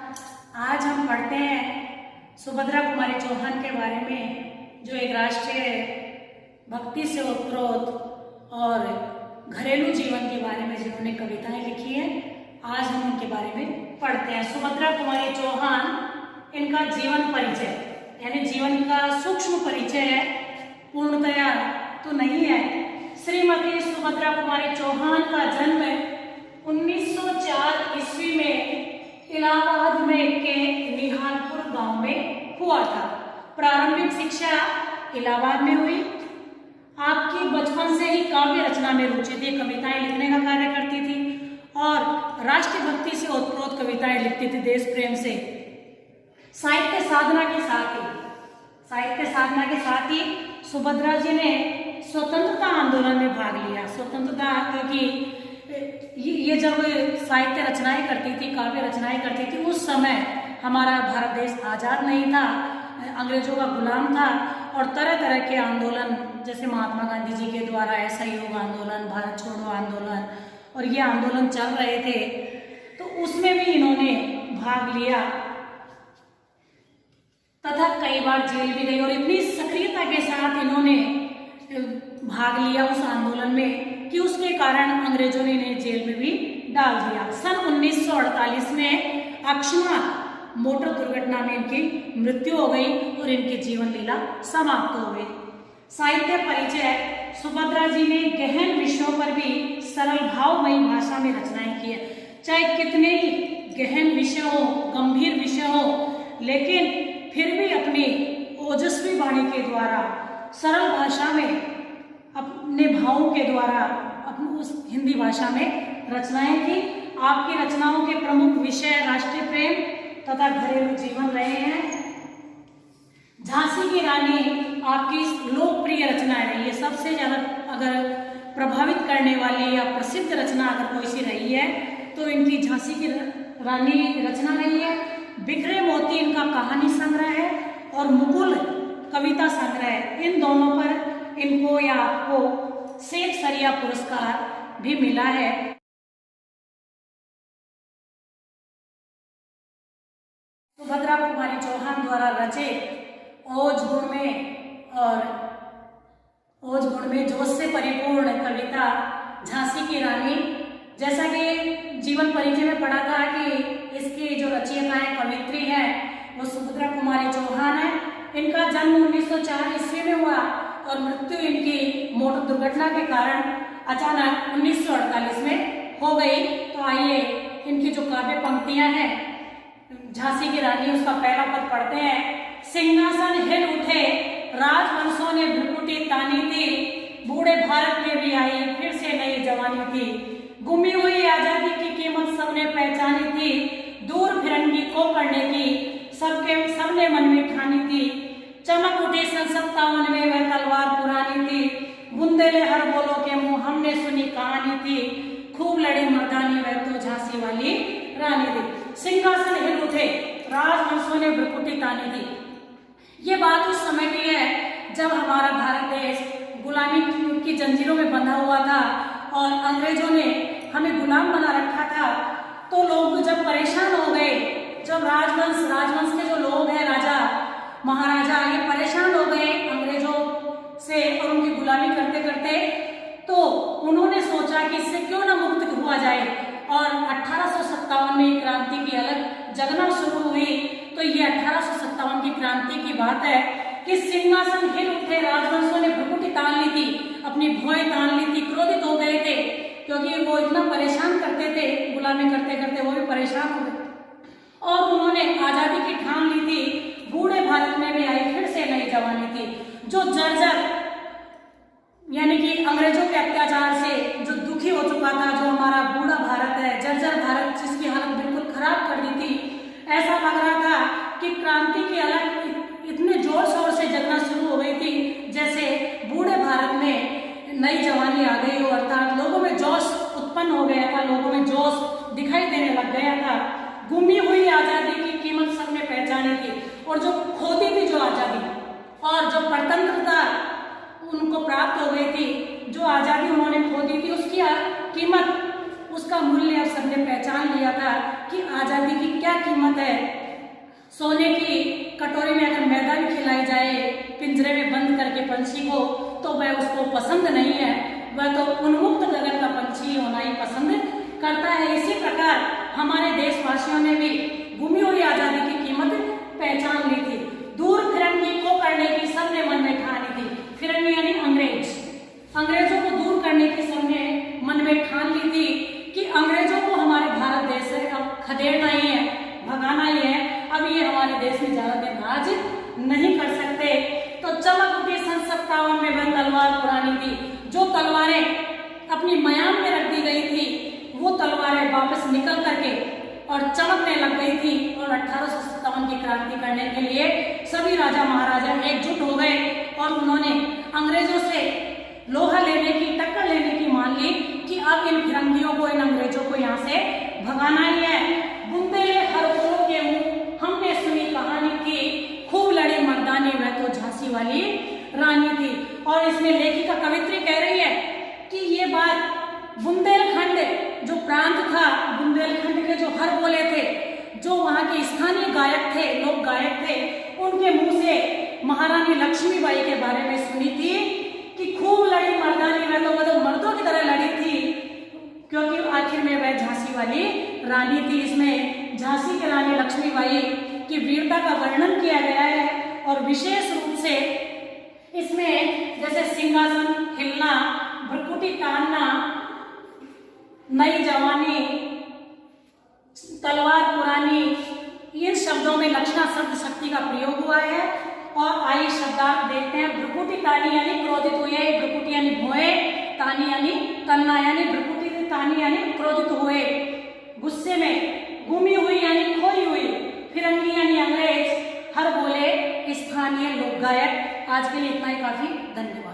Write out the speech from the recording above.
आज हम पढ़ते हैं सुभद्रा कुमारी चौहान के बारे में, जो एक राष्ट्रीय भक्ति से ओतप्रोत और घरेलू जीवन के बारे में जिन्होंने कविताएं लिखी हैं। आज हम उनके बारे में पढ़ते हैं। सुभद्रा कुमारी चौहान, इनका जीवन परिचय यानी जीवन का सूक्ष्म परिचय है, पूर्णतया तो नहीं है। श्रीमती सुभद्रा कुमारी चौहान का जन्म 1904 ईस्वी में इलाहाबाद में के निहालपुर गांव में हुआ था। प्रारंभिक शिक्षा इलाहाबाद में हुई। आपकी बचपन से ही काव्य रचना में रुचि थी, कविताएं लिखने का कार्य करती थी और राष्ट्रभक्ति से ओतप्रोत कविताएं लिखती थी, देश प्रेम से। साहित्य साधना के साथ ही सुभद्रा जी ने स्वतंत्रता आंदोलन में भाग लिया। स्वतंत्रता, क्योंकि ये जब साहित्य रचनाएं करती थी, काव्य रचनाएं करती थी, उस समय हमारा भारत देश आजाद नहीं था, अंग्रेजों का गुलाम था और तरह तरह के आंदोलन, जैसे महात्मा गांधी जी के द्वारा असहयोग आंदोलन, भारत छोड़ो आंदोलन और ये आंदोलन चल रहे थे, तो उसमें भी इन्होंने भाग लिया तथा कई बार जेल भी गई। और इतनी सक्रियता के साथ इन्होंने भाग लिया उस आंदोलन में कि उसके कारण अंग्रेजों ने इन्हें जेल में भी डाल दिया। सन 1948 में अकस्मात मोटर दुर्घटना में इनकी मृत्यु हो गई और इनकी जीवन लीला समाप्त हो गई। साहित्य परिचय, सुभद्रा जी ने गहन विषयों पर भी सरल भावमयी भाषा में रचनाएं की है। चाहे कितने ही गहन विषय हो, गंभीर विषय हो, लेकिन फिर भी अपनी ओजस्वी वाणी के द्वारा सरल भाषा में अपने भावों के द्वारा अपनी उस हिंदी भाषा में रचनाएं की। आपकी रचनाओं के प्रमुख विषय राष्ट्रीय प्रेम तथा घरेलू जीवन रहे हैं। झांसी की रानी आपकी लोकप्रिय रचनाएं रही है। सबसे ज्यादा अगर प्रभावित करने वाली या प्रसिद्ध रचना अगर कोई सी रही है तो इनकी झांसी की रानी रचना रही है। बिखरे मोती इनका कहानी संग्रह है और मुकुल कविता संग्रह है। इन दोनों पर इनको या आपको सेठ सरिया पुरस्कार भी मिला है। सुभद्रा कुमारी चौहान द्वारा रचित ओज गुण में जोश से परिपूर्ण कविता झांसी की रानी, जैसा कि जीवन परिचय में पढ़ा था कि इसकी जो रचयिता है, कवित्री है, वो सुभद्रा कुमारी चौहान है। इनका जन्म 1904 ईस्वी में हुआ और मृत्यु इनकी मोटर दुर्घटना के कारण अचानक 1948 में हो गई। तो आइए इनकी जो काव्य पंक्तियां हैं झांसी की रानी, उसका पहला पद पढ़ते हैं। सिंहासन हिल उठे, राजवंशों ने भ्रुकुटी तानी थी, बूढ़े भारत में भी आई फिर से नई जवानी थी। गुमी हुई आजादी की कीमत सबने पहचानी थी, दूर फिरंगी को करने की सबने मन में ठानी थी। चमक उठी सन 57 में वह तलवार पुरानी थी, बुंदेले हर बोलो के मुंह हमने सुनी कहानी थी। खूब लड़ी मर्दानी वह तो झांसी वाली रानी थी। सिंहासन हिल उठे, राजवंशों ने भ्रुकुटी तानी थी। ये बात उस समय की है जब हमारा भारत देश गुलामी की जंजीरों में बंधा हुआ था और अंग्रेजों ने हमें गुलाम बना रखा था। तो लोग जब परेशान हो गए, जब राजवंश के जो लोग हैं, राजा महाराजा, ये परेशान हो गए अंग्रेजों से और उनकी गुलामी करते करते, तो उन्होंने सोचा कि इससे क्यों ना मुक्त हुआ जाए। और 1857 में क्रांति की अलग जगना शुरू हुई। तो ये 1857 की क्रांति की बात है कि सिंहासन हिल उठे, राजवंशों ने भ्रुकुटी तान ली थी, अपनी भुएं तान ली थी, क्रोधित हो गए थे क्योंकि वो इतना परेशान करते थे, गुलामी करते करते वो भी परेशान हो गए और उन्होंने आजादी की ठान ली थी। बूढ़े भारत में भी आई फिर से नई जवानी थी। जो जर्जर यानी कि अंग्रेजों के अत्याचार से जो दुखी हो चुका था, जो हमारा बूढ़ा भारत है, जर्जर भारत, जिसकी हालत बिल्कुल खराब कर दी थी, ऐसा लग रहा था कि क्रांति की अलग इतने जोर शोर से जगना शुरू हो गई थी जैसे बूढ़े भारत में नई जवानी आ गई हो, अर्थात लोगों में जोश उत्पन्न हो गया था, लोगों में जोश दिखाई देने लग गया था। गुमी हुई आजादी की कीमत सबने पहचानी थी और जो खोती थी जो आजादी और जो स्वतंत्रता उनको प्राप्त हो गई थी, जो आजादी उन्होंने खो दी थी, उसकी कीमत, उसका मूल्य अब सबने पहचान लिया था कि आजादी की क्या कीमत है। सोने की कटोरी में अगर मैदा भी खिलाई जाए पिंजरे में बंद करके पंछी को, तो वह उसको पसंद नहीं है, वह तो उन्मुक्त गगन का पंछी होना ही पसंद करता है। इसी प्रकार हमारे देशवासियों ने भी गुमी हुई आजादी की कीमत पहचान ली थी। दूर फिरंगी को करने की सबने मन में ठानी थी। फिरंगी यानी अंग्रेजों को दूर करने की सबने मन में ठान ली थी कि अंग्रेजों को हमारे भारत देश से अब खदेड़ना ही है, भगाना ही है। अब ये हमारे देश में ज्यादा दिन राज नहीं कर सकते। तो चमक उठी सन 57 में वह तलवार पुरानी थी। जो तलवारें अपनी मयान में रख दी गई थी, वो तलवारें वापस निकल करके और चमकने लग गई थी। और 1857 की क्रांति करने के लिए सभी राजा महाराजा एकजुट हो गए और उन्होंने अंग्रेजों से लोहा लेने की, टक्कर लेने की मान ली कि अब इन फिरंगियों को, इन अंग्रेजों को यहाँ से भगाना ही है। बुंदेले हर बोलो के मुंह, हमने सुनी कहानी थी, खूब लड़ी मर्दानी, वह तो झांसी वाली रानी थी। और इसमें लेखिका कवित्री कह रही है कि ये बात बुंदेलखंड जो प्रांत था, बुंदेलखंड के जो हर बोले थे, जो वहाँ के स्थानीय गायक थे, लोक गायक थे, उनके मुंह से महारानी लक्ष्मीबाई के बारे में सुनी थी कि खूब लड़ी मर्दानी, वह तो मर्दों की तरह लड़ी थी, क्योंकि आखिर में वह झांसी वाली रानी थी। इसमें झांसी की रानी लक्ष्मीबाई की वीरता का वर्णन किया गया है और विशेष रूप से इसमें जैसे सिंहासन हिलना, भ्रुकुटी तानना, नई जवानी, तलवार पुरानी, इन शब्दों में लक्षणा शब्द शक्ति का प्रयोग हुआ है। और आइए शब्दार्थ देखते हैं। भ्रुकुटी तानी यानी क्रोधित हुए, भ्रुकुटी यानी भोए, तानी यानी तन्ना यानी भ्रुकुटी तानी यानी क्रोधित हुए, गुस्से में, गुमी हुई यानी खोई हुई, फिरंगी यानी अंग्रेज, हर बोले स्थानीय लोक गायक। आज के लिए इतना ही काफी, धन्यवाद।